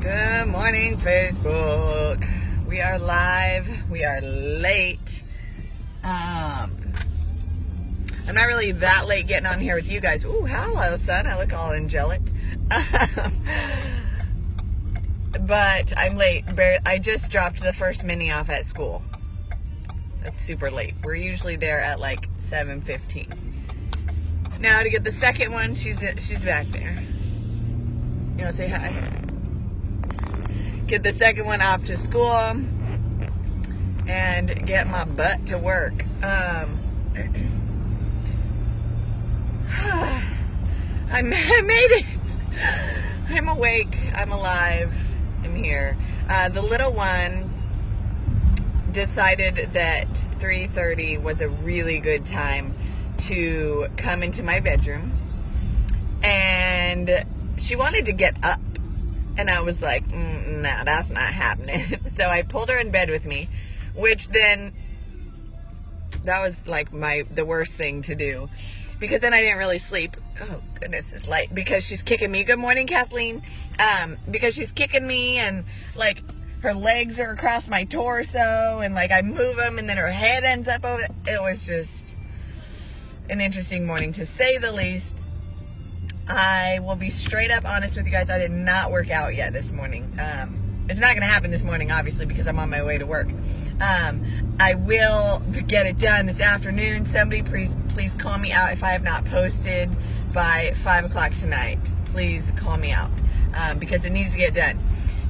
Good morning, Facebook. We are live. We are late. I'm not really that late getting on here with you guys. Ooh, hello, son. I look all angelic. But I'm late. I just dropped the first mini off at school. That's super late. We're usually there at like 7:15. Now to get the second one, she's back there. You want to say hi? Get the second one off to school and get my butt to work. I made it. I'm awake. I'm alive. I'm here. The little one decided that 3:30 was a really good time to come into my bedroom, and she wanted to get up. And I was like, no, that's not happening. So I pulled her in bed with me, which then, that was like the worst thing to do. Because then I didn't really sleep. Oh, goodness, it's light. Because she's kicking me. Good morning, Kathleen. Because she's kicking me and, like, her legs are across my torso. And, like, I move them and then her head ends up over. It was just an interesting morning, to say the least. I will be straight up honest with you guys. I did not work out yet this morning. It's not going to happen this morning, obviously, because I'm on my way to work. I will get it done this afternoon. Somebody please call me out if I have not posted by 5 o'clock tonight. Please call me out because it needs to get done.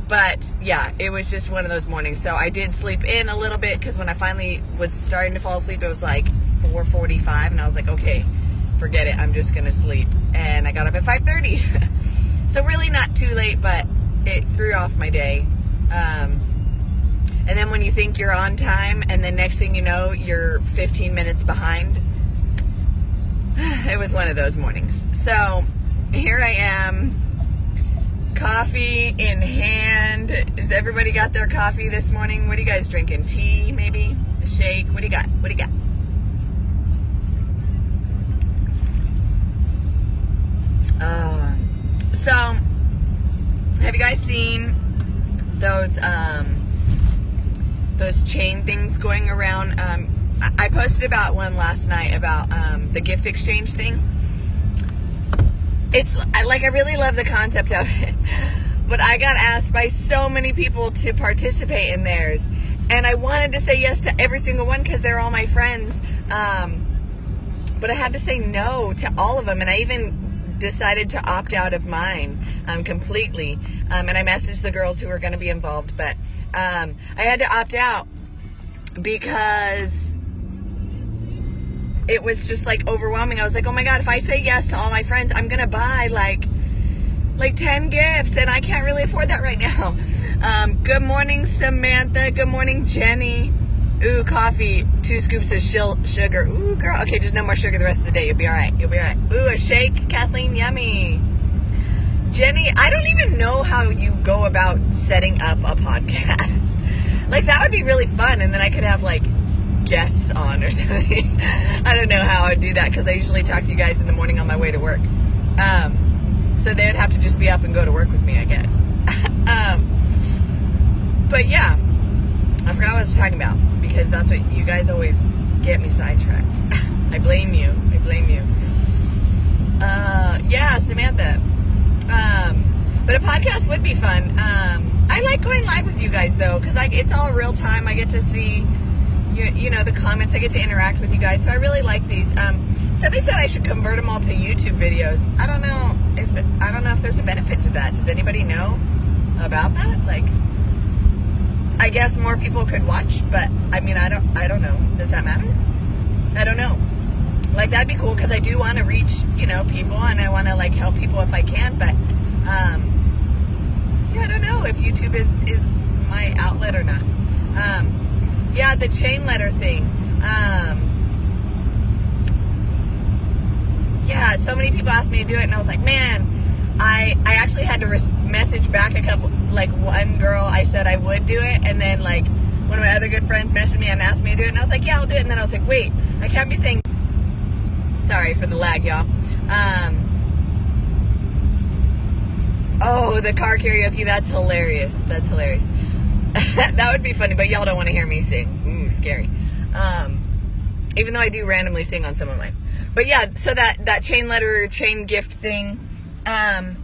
But yeah, it was just one of those mornings. So I did sleep in a little bit because when I finally was starting to fall asleep, it was like 4:45, and I was like, okay, forget it, I'm just gonna sleep. And I got up at 5:30. So really not too late, but it threw off my day. And then when you think you're on time, and then next thing you know, you're 15 minutes behind. It was one of those mornings. So here I am, coffee in hand. Has everybody got their coffee this morning? What are you guys drinking? Tea, maybe? A shake? What do you got? What do you got? So, have you guys seen those chain things going around? I posted about one last night about the gift exchange thing. I really love the concept of it, but I got asked by so many people to participate in theirs, and I wanted to say yes to every single one because they're all my friends, but I had to say no to all of them, and I even decided to opt out of mine completely, and I messaged the girls who were going to be involved, but I had to opt out because it was just like overwhelming. I was like, oh my god, if I say yes to all my friends, I'm gonna buy like 10 gifts, and I can't really afford that right now. Good morning, Samantha. Good morning, Jenny. Ooh, coffee, 2 scoops of sugar. Ooh, girl. Okay, just no more sugar the rest of the day. You'll be all right. You'll be all right. Ooh, a shake, Kathleen. Yummy. Jenny, I don't even know how you go about setting up a podcast. Like, that would be really fun, and then I could have, like, guests on or something. I don't know how I'd do that, because I usually talk to you guys in the morning on my way to work. So they would have to just be up and go to work with me, I guess. But yeah, I forgot what I was talking about, because that's what you guys always get me sidetracked. I blame you. I blame you. Yeah, Samantha. But a podcast would be fun. I like going live with you guys, though, because it's all real time. I get to see, you know, the comments. I get to interact with you guys, so I really like these. Somebody said I should convert them all to YouTube videos. I don't know if there's a benefit to that. Does anybody know about that? Like, I guess more people could watch, but I mean, I don't know. Does that matter? I don't know. Like, that'd be cool, because I do want to reach, you know, people, and I want to, like, help people if I can, but yeah, I don't know if YouTube is my outlet or not. Yeah, the chain letter thing. Yeah, so many people asked me to do it, and I was like, man, I actually had to message back one girl. I said I would do it, and then, like, one of my other good friends messaged me and asked me to do it, and I was like, yeah, I'll do it, and then I was like, wait, I can't be saying, sorry for the lag, y'all. Oh, the car karaoke. That's hilarious. That's hilarious. That would be funny, but y'all don't want to hear me sing. Ooh, scary. Even though I do randomly sing on some of mine. But yeah, so that chain letter, chain gift thing, I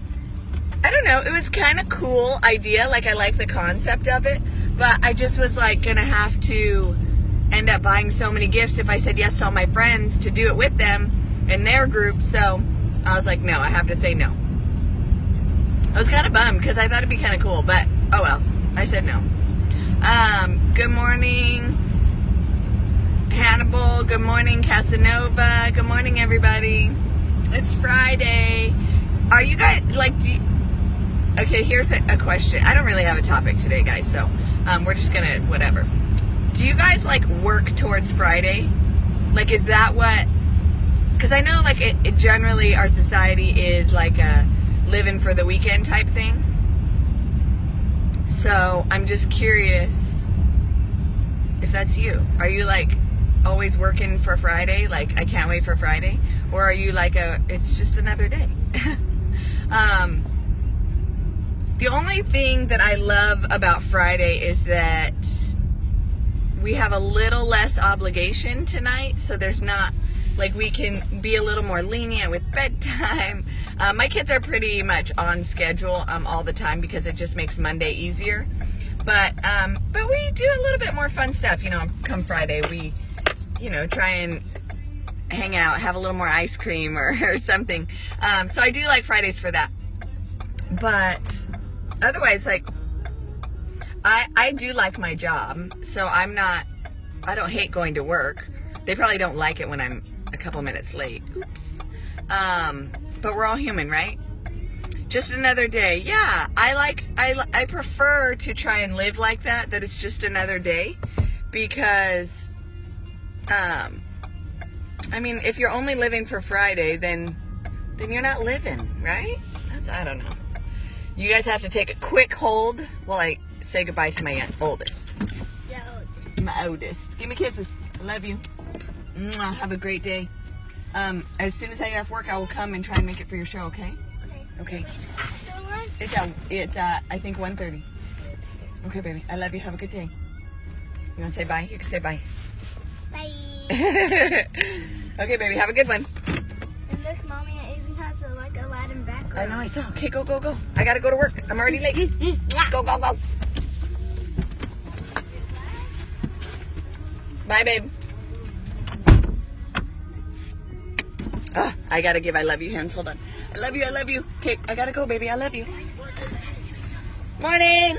don't know, it was kind of cool idea. Like, I like the concept of it, but I just was like gonna have to end up buying so many gifts if I said yes to all my friends to do it with them in their group. So I was like, no, I have to say no. I was kind of bummed because I thought it'd be kind of cool, but oh well, I said no. Good morning, Hannibal. Good morning, Casanova. Good morning, everybody. It's Friday. Are you guys like? Okay, here's a question. I don't really have a topic today, guys, so we're just gonna whatever. Do you guys like work towards Friday? Like, is that what? Because I know, like, it generally our society is like a living for the weekend type thing. So I'm just curious if that's you. Are you like always working for Friday? Like, I can't wait for Friday? Or are you like it's just another day? The only thing that I love about Friday is that we have a little less obligation tonight. So there's not, like, we can be a little more lenient with bedtime. My kids are pretty much on schedule all the time because it just makes Monday easier. But we do a little bit more fun stuff, you know, come Friday. We, you know, try and hang out, have a little more ice cream or something. So I do like Fridays for that. But otherwise, like, I do like my job. So I don't hate going to work. They probably don't like it when I'm a couple minutes late. Oops. But we're all human, right? Just another day. Yeah, I prefer to try and live like that it's just another day, because I mean, if you're only living for Friday, then you're not living, right? I don't know. You guys have to take a quick hold while I say goodbye to my oldest. My oldest. Give me kisses. I love you. Mwah. Have a great day. As soon as I get off work, I will come and try and make it for your show, okay? Okay. It's I think 1:30. Okay, baby. I love you. Have a good day. You want to say bye? You can say bye. Bye. Okay, baby. Have a good one. And look, Mommy, it even has a Aladdin background. I know, I saw. Okay, go. I gotta go to work. I'm already late. Go. Bye, babe. Oh, I gotta give I love you hands. Hold on. I love you. Okay, I gotta go, baby. I love you. Morning.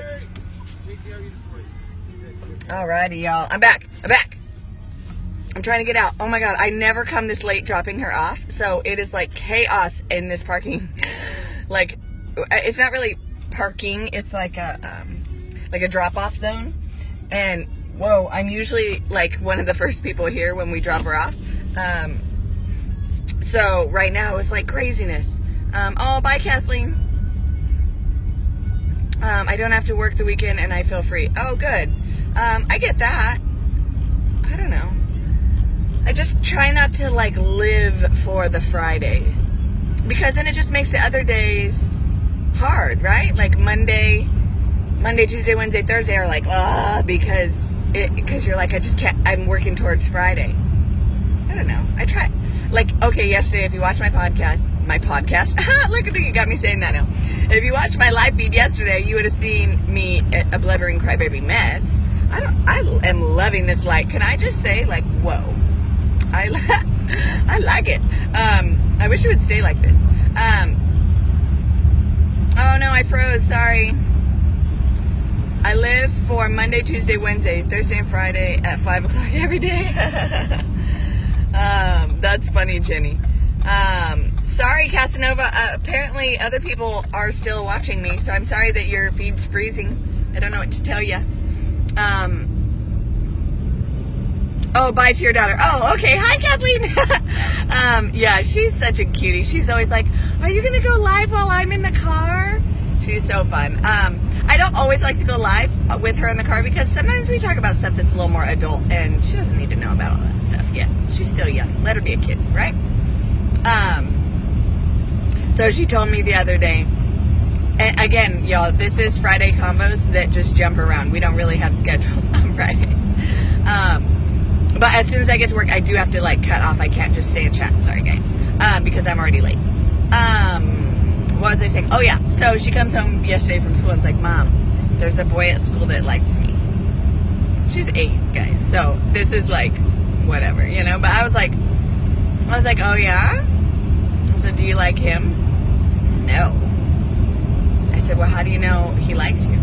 Alrighty, y'all. I'm back. I'm trying to get out. Oh my God, I never come this late dropping her off. So it is like chaos in this parking. Like, it's not really parking. It's like a drop-off zone. And whoa, I'm usually like one of the first people here when we drop her off. So right now it's like craziness. Oh, bye, Kathleen. I don't have to work the weekend and I feel free. Oh, good. I get that. I don't know. I just try not to like live for the Friday, because then it just makes the other days hard, right? Like Monday, Tuesday, Wednesday, Thursday are like, because you're like, I just can't, I'm working towards Friday. I don't know. I try. Like, okay, yesterday, if you watch my podcast, look at you, got me saying that now. If you watched my live feed yesterday, you would have seen me a blubbering crybaby mess. I am loving this light. Can I just say, like, whoa, I like it. I wish it would stay like this. Oh no, I froze, sorry. I live for Monday, Tuesday, Wednesday, Thursday, and Friday at 5 o'clock every day. That's funny, Jenny. Sorry, Casanova. Apparently, other people are still watching me, so I'm sorry that your feed's freezing. I don't know what to tell you. Oh, bye to your daughter. Oh, okay. Hi, Kathleen. Yeah, she's such a cutie. She's always like, are you going to go live while I'm in the car? She's so fun. I don't always like to go live with her in the car because sometimes we talk about stuff that's a little more adult and she doesn't need to know about all that stuff yet. She's still young. Let her be a kid, right? So she told me the other day, And again, y'all, this is Friday combos that just jump around. We don't really have schedules on Fridays. But as soon as I get to work, I do have to like cut off. I can't just stay and chat. Sorry, guys. Because I'm already late. What was I saying? Oh, yeah. So she comes home yesterday from school and it's like, Mom, there's a boy at school that likes me. She's 8, guys. So this is like, whatever, you know? But I was like, oh, yeah? I said, do you like him? No. I said, well, how do you know he likes you?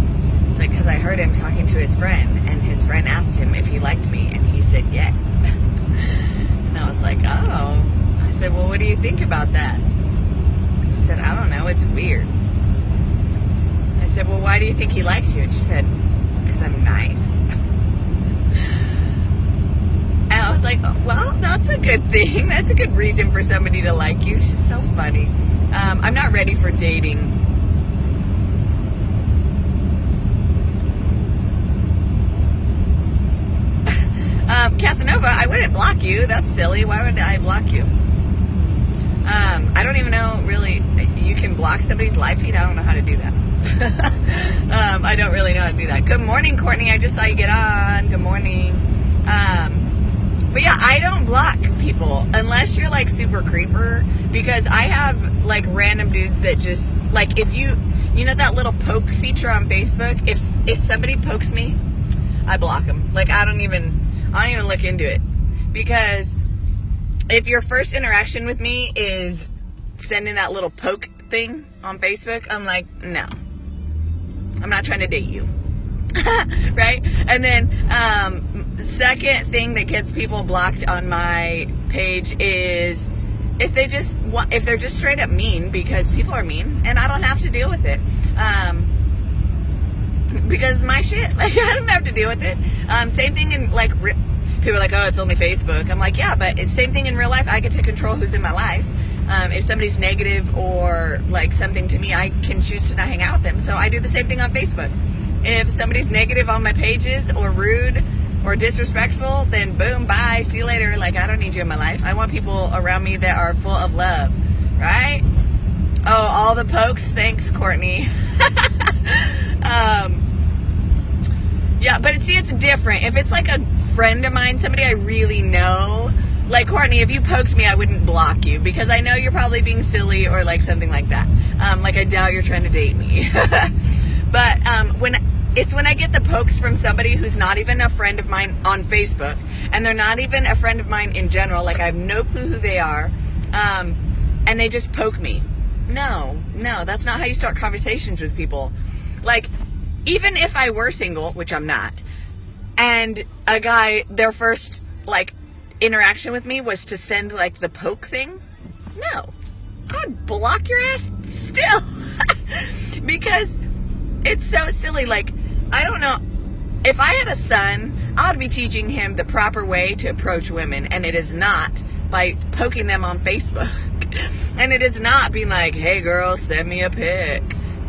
It's like, because I heard him talking to his friend, and his friend asked him if he liked me, and he said yes. And I was like, oh. I said, well, what do you think about that? She said, I don't know, it's weird. I said, well, why do you think he likes you? And she said, because I'm nice. And I was like, oh, well, that's a good thing. That's a good reason for somebody to like you. She's so funny. I'm not ready for dating. Casanova, I wouldn't block you. That's silly. Why would I block you? I don't even know, really. You can block somebody's live feed. I don't know how to do that. I don't really know how to do that. Good morning, Courtney. I just saw you get on. Good morning. But yeah, I don't block people unless you're like super creeper, because I have like random dudes that just like, if you know that little poke feature on Facebook, if somebody pokes me, I block them. Like I don't even look into it, because if your first interaction with me is sending that little poke thing on Facebook, I'm like, no, I'm not trying to date you. Right? And then second thing that gets people blocked on my page is if they're just straight up mean, because people are mean and I don't have to deal with it. Because it's my shit. Like, I don't have to deal with it. Same thing in, like, people are like, oh, it's only Facebook. I'm like, yeah, but it's same thing in real life. I get to control who's in my life. If somebody's negative or, like, something to me, I can choose to not hang out with them. So I do the same thing on Facebook. If somebody's negative on my pages or rude or disrespectful, then boom, bye, see you later. Like, I don't need you in my life. I want people around me that are full of love, right? Oh, all the pokes? Thanks, Courtney. Yeah, but see, it's different. If it's like a friend of mine, somebody I really know, like Courtney, if you poked me, I wouldn't block you, because I know you're probably being silly or like something like that. Like I doubt you're trying to date me. But when I get the pokes from somebody who's not even a friend of mine on Facebook, and they're not even a friend of mine in general, like I have no clue who they are, and they just poke me. No, that's not how you start conversations with people. Like, even if I were single, which I'm not, and a guy, their first, like, interaction with me was to send, like, the poke thing, no. I'd block your ass still. Because it's so silly. Like, I don't know. If I had a son, I would be teaching him the proper way to approach women, and it is not by poking them on Facebook. And it is not being like, hey, girl, send me a pic.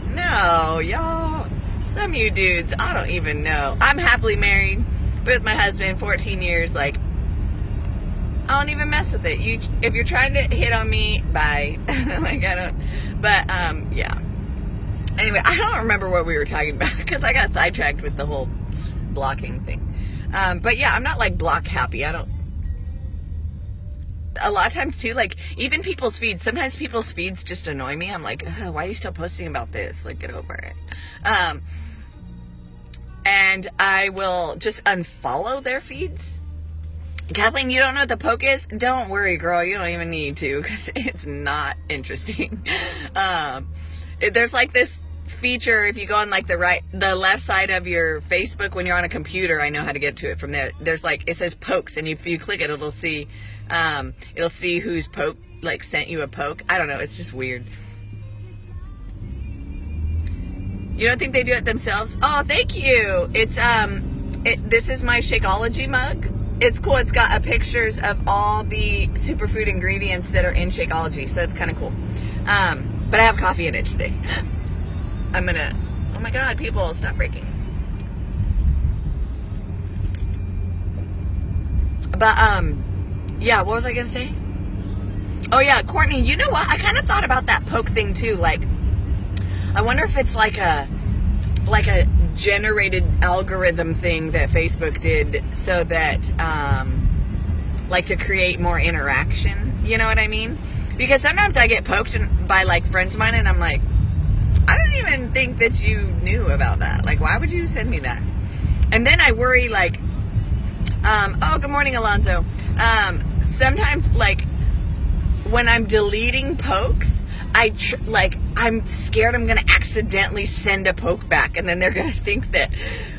No, y'all. Some of you dudes, I don't even know. I'm happily married with my husband, 14 years. Like, I don't even mess with it. If you're trying to hit on me, bye. Like, I don't. But, yeah. Anyway, I don't remember what we were talking about, because I got sidetracked with the whole blocking thing. But yeah, I'm not like block happy. A lot of times too, like even people's feeds, sometimes people's feeds just annoy me. I'm like, why are you still posting about this? Like, get over it. And I will just unfollow their feeds. Kathleen, you don't know what the poke is? Don't worry, girl. You don't even need to, because it's not interesting. There's like this feature, if you go on like the left side of your Facebook when you're on a computer, I know how to get to it from there. There's like, it says pokes, and if you click it, it'll see who's like sent you a poke. I don't know, it's just weird. You don't think they do it themselves? Oh, thank you. It's this is my Shakeology mug. It's cool. It's got pictures of all the superfood ingredients that are in Shakeology, so it's kind of cool. But I have coffee in it today. I'm gonna, oh my God, people, stop breaking. But, yeah, what was I gonna say? Oh yeah, Courtney, you know what? I kind of thought about that poke thing too. Like, I wonder if it's like a generated algorithm thing that Facebook did so that like to create more interaction, you know what I mean? Because sometimes I get poked by like friends of mine and I'm like, I don't even think that you knew about that. Like, why would you send me that? And then I worry like, oh, good morning, Alonzo. Sometimes like when I'm deleting pokes, I'm scared I'm gonna accidentally send a poke back, and then they're gonna think that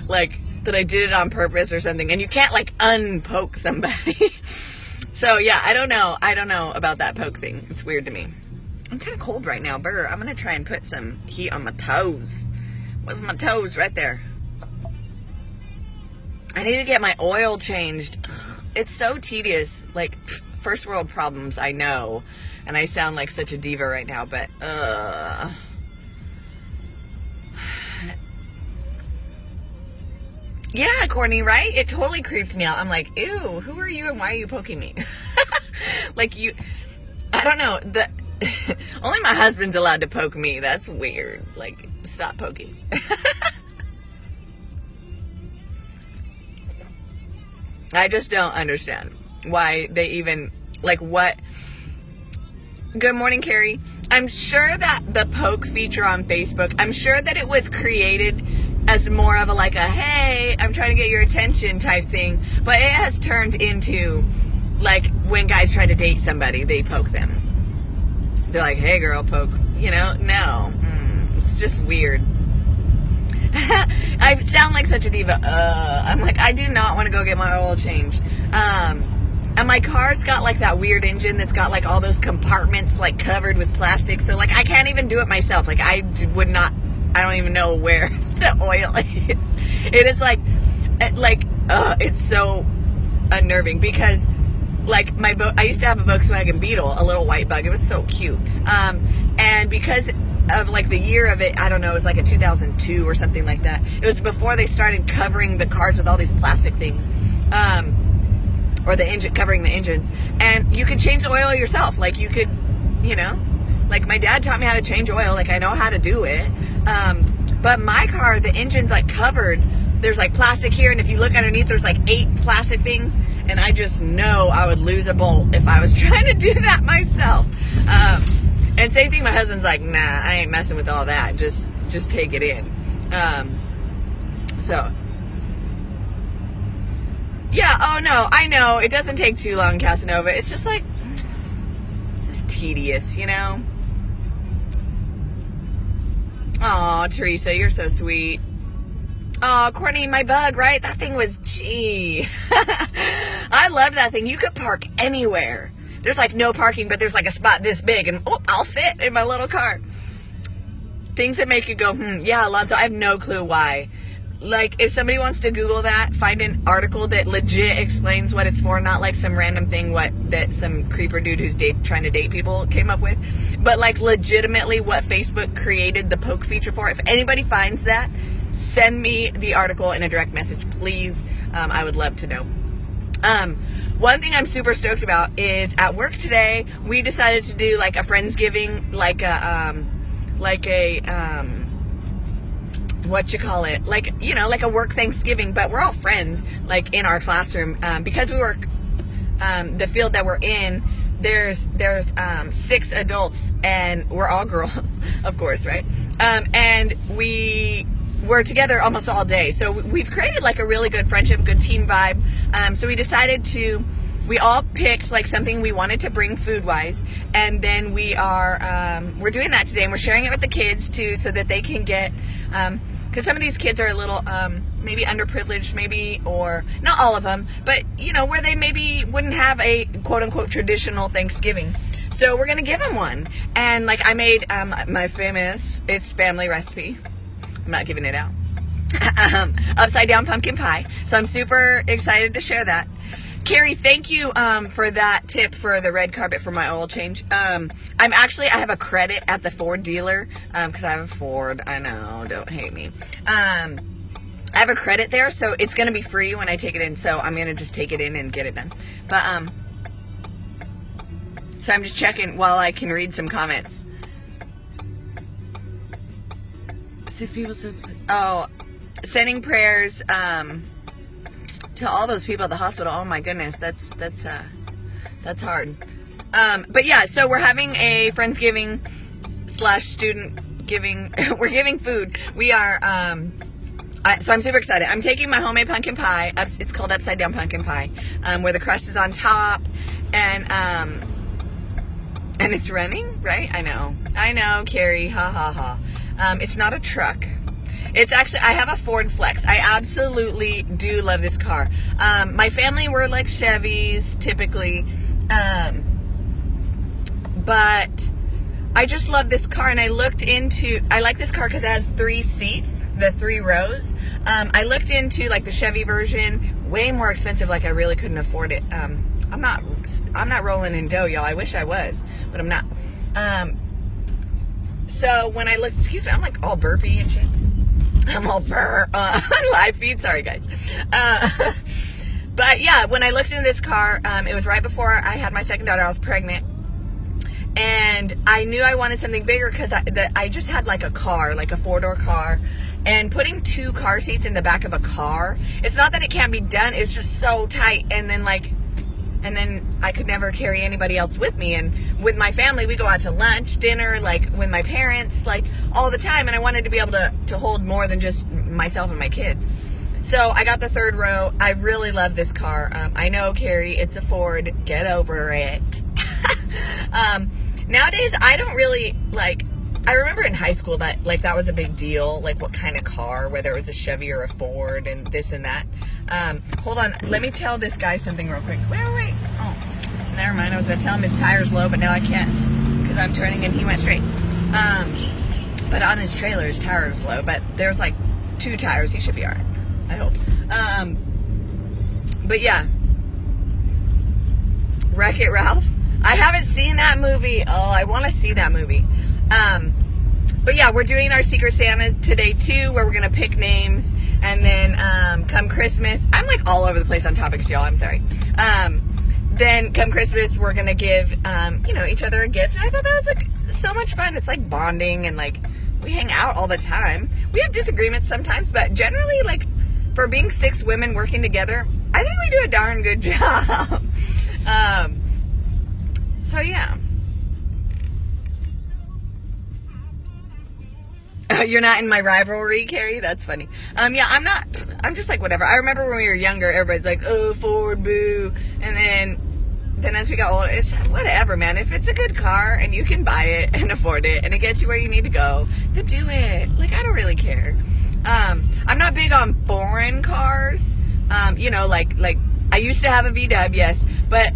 like that I did it on purpose or something. And you can't like unpoke somebody. So yeah, I don't know about that poke thing. It's weird to me. I'm kind of cold right now. Burr, I'm gonna try and put some heat on my toes. Where's my toes? Right there. I need to get my oil changed. It's so tedious. Like, first world problems, I know. And I sound like such a diva right now, but, yeah, Courtney, right? It totally creeps me out. I'm like, ew, who are you and why are you poking me? Like I don't know. Only my husband's allowed to poke me. That's weird. Like, stop poking. I just don't understand why they even, like, what. Good morning, Carrie. I'm sure that the poke feature on Facebook, I'm sure that it was created as more of a hey, I'm trying to get your attention type thing, but it has turned into like when guys try to date somebody, they poke them. They're like, hey girl, poke. No. It's just weird. I sound like such a diva. I'm like, I do not want to go get my oil changed. And my car's got like that weird engine that's got like all those compartments like covered with plastic. So like I can't even do it myself. Like I don't even know where the oil is. It is it's so unnerving because like I used to have a Volkswagen Beetle, a little white bug. It was so cute. And because of like the year of it, I don't know, it was like a 2002 or something like that. It was before they started covering the cars with all these plastic things. Or the engine, covering the engines, and you could change the oil yourself. Like you could, like my dad taught me how to change oil. Like I know how to do it. But my car, the engine's like covered. There's like plastic here, and if you look underneath, there's like 8 plastic things. And I just know I would lose a bolt if I was trying to do that myself. And same thing, my husband's like, nah, I ain't messing with all that. Just take it in. So. Yeah, oh no, I know. It doesn't take too long, Casanova. It's just like, just tedious, Aw, Teresa, you're so sweet. Aw, Courtney, my bug, right? That thing was, gee. I loved that thing. You could park anywhere. There's like no parking, but there's like a spot this big, and I'll fit in my little car. Things that make you go, yeah, Alonzo, I have no clue why. Like, if somebody wants to Google that, find an article that legit explains what it's for, not like some random thing that some creeper dude who's trying to date people came up with, but like legitimately what Facebook created the poke feature for. If anybody finds that, send me the article in a direct message, please. I would love to know. One thing I'm super stoked about is at work today, we decided to do like a Friendsgiving, like a work Thanksgiving, but we're all friends, like in our classroom, because we work, the field that we're in, there's 6 adults and we're all girls, of course, right? And we're together almost all day. So we've created like a really good friendship, good team vibe. So we decided we all picked like something we wanted to bring food wise, and then we're doing that today, and we're sharing it with the kids too, so that they can get, because some of these kids are a little maybe underprivileged, maybe, or not all of them, but where they maybe wouldn't have a quote unquote traditional Thanksgiving. So we're gonna give them one, and like I made my famous, it's family recipe. I'm not giving it out. Upside down pumpkin pie. So I'm super excited to share that. Carrie, thank you for that tip for the red carpet for my oil change. I have a credit at the Ford dealer because I have a Ford. I know, don't hate me. I have a credit there, so it's gonna be free when I take it in. So I'm gonna just take it in and get it done. But so I'm just checking while I can read some comments. Sick people said, oh, sending prayers to all those people at the hospital. Oh my goodness, that's hard. But yeah, so we're having a Friendsgiving / student giving. We're giving food. We are. So I'm super excited. I'm taking my homemade pumpkin pie. It's called upside down pumpkin pie, where the crust is on top, and it's running, right? I know, Carrie. Ha ha ha. It's not a truck. It's actually, I have a Ford Flex. I absolutely do love this car. My family were like Chevys typically, but I just love this car. And I like this car because it has 3 seats, the 3 rows. I looked into like the Chevy version, way more expensive. Like I really couldn't afford it. I'm not rolling in dough, y'all. I wish I was, but I'm not. So when I looked, excuse me, I'm like all burpy and shit. I'm all on live feed. Sorry, guys. But yeah, when I looked into this car, it was right before I had my second daughter. I was pregnant. And I knew I wanted something bigger because I just had like a car, like a 4-door car. And putting 2 car seats in the back of a car, it's not that it can't be done. It's just so tight. And then I could never carry anybody else with me. And with my family, we go out to lunch, dinner, like with my parents, like all the time. And I wanted to be able to hold more than just myself and my kids. So I got the 3rd row. I really love this car. I know, Carrie, it's a Ford. Get over it. Nowadays, I don't really like, I remember in high school that like that was a big deal, like what kind of car, whether it was a Chevy or a Ford and this and that. Hold on, let me tell this guy something real quick. Wait. Oh, never mind. I was gonna tell him his tire's low, but now I can't because I'm turning and he went straight. But on his trailer, his tire is low, but there's like 2 tires. He should be all right, I hope. But yeah, Wreck-It Ralph. I haven't seen that movie. Oh, I want to see that movie. But yeah, we're doing our Secret Santa today too, where we're going to pick names. And then come Christmas, I'm like all over the place on topics, y'all. I'm sorry. Then come Christmas, we're going to give, each other a gift. And I thought that was like so much fun. It's like bonding and like we hang out all the time. We have disagreements sometimes, but generally like for being 6 women working together, I think we do a darn good job. So yeah. You're not in my rivalry, Carrie? That's funny. Yeah, I'm not. I'm just like whatever. I remember when we were younger, everybody's like, oh, Ford, boo. And then as we got older, it's whatever, man. If it's a good car and you can buy it and afford it and it gets you where you need to go, then do it. Like, I don't really care. I'm not big on foreign cars. Like I used to have a VW, yes, but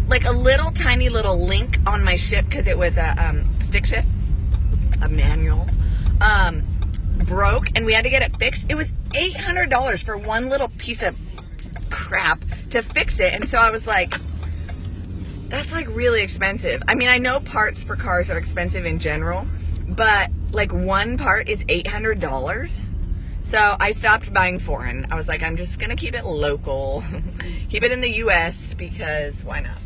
like a little tiny little link on my ship because it was a stick shift, a manual, broke and we had to get it fixed. It was $800 for one little piece of crap to fix it. And so I was like, that's like really expensive. I mean, I know parts for cars are expensive in general, but like one part is $800. So I stopped buying foreign. I was like, I'm just gonna keep it local, keep it in the US because why not?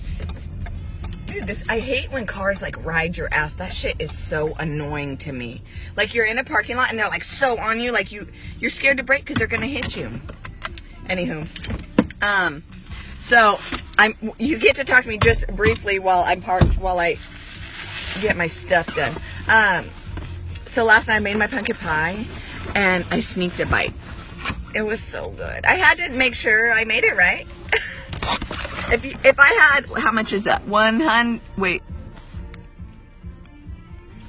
Dude, I hate when cars like ride your ass. That shit is so annoying to me. Like you're in a parking lot and they're like so on you, like you're scared to brake because they're gonna hit you. Anywho, so you get to talk to me just briefly while I get my stuff done. So last night I made my pumpkin pie and I sneaked a bite. It was so good. I had to make sure I made it right. If I had, how much is that? 100, wait.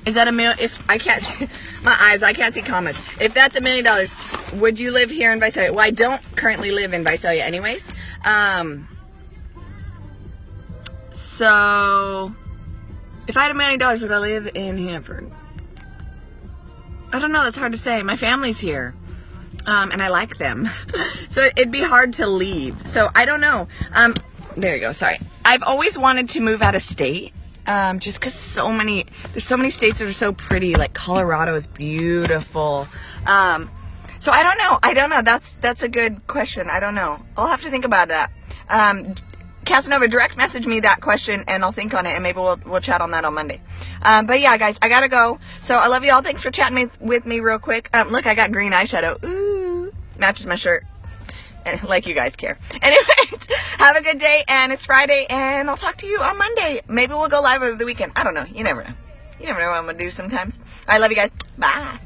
Is that $1 million? If I can't see, my eyes, I can't see comments. If that's $1 million, would you live here in Visalia? Well, I don't currently live in Visalia anyways. So, if I had $1 million, would I live in Hanford? I don't know, that's hard to say. My family's here. And I like them. So it'd be hard to leave. So I don't know. There you go, sorry. I've always wanted to move out of state. Just because there's so many states that are so pretty. Like Colorado is beautiful. So I don't know. That's a good question. I don't know. I'll have to think about that. Casanova, direct message me that question and I'll think on it, and maybe we'll chat on that on Monday. But yeah, guys, I gotta go. So I love you all. Thanks for chatting with me real quick. Look, I got green eyeshadow. Ooh, matches my shirt. Like you guys care. Anyways, have a good day, and it's Friday, and I'll talk to you on Monday. Maybe we'll go live over the weekend. I don't know. You never know. You never know what I'm gonna do sometimes. I love you guys. Bye.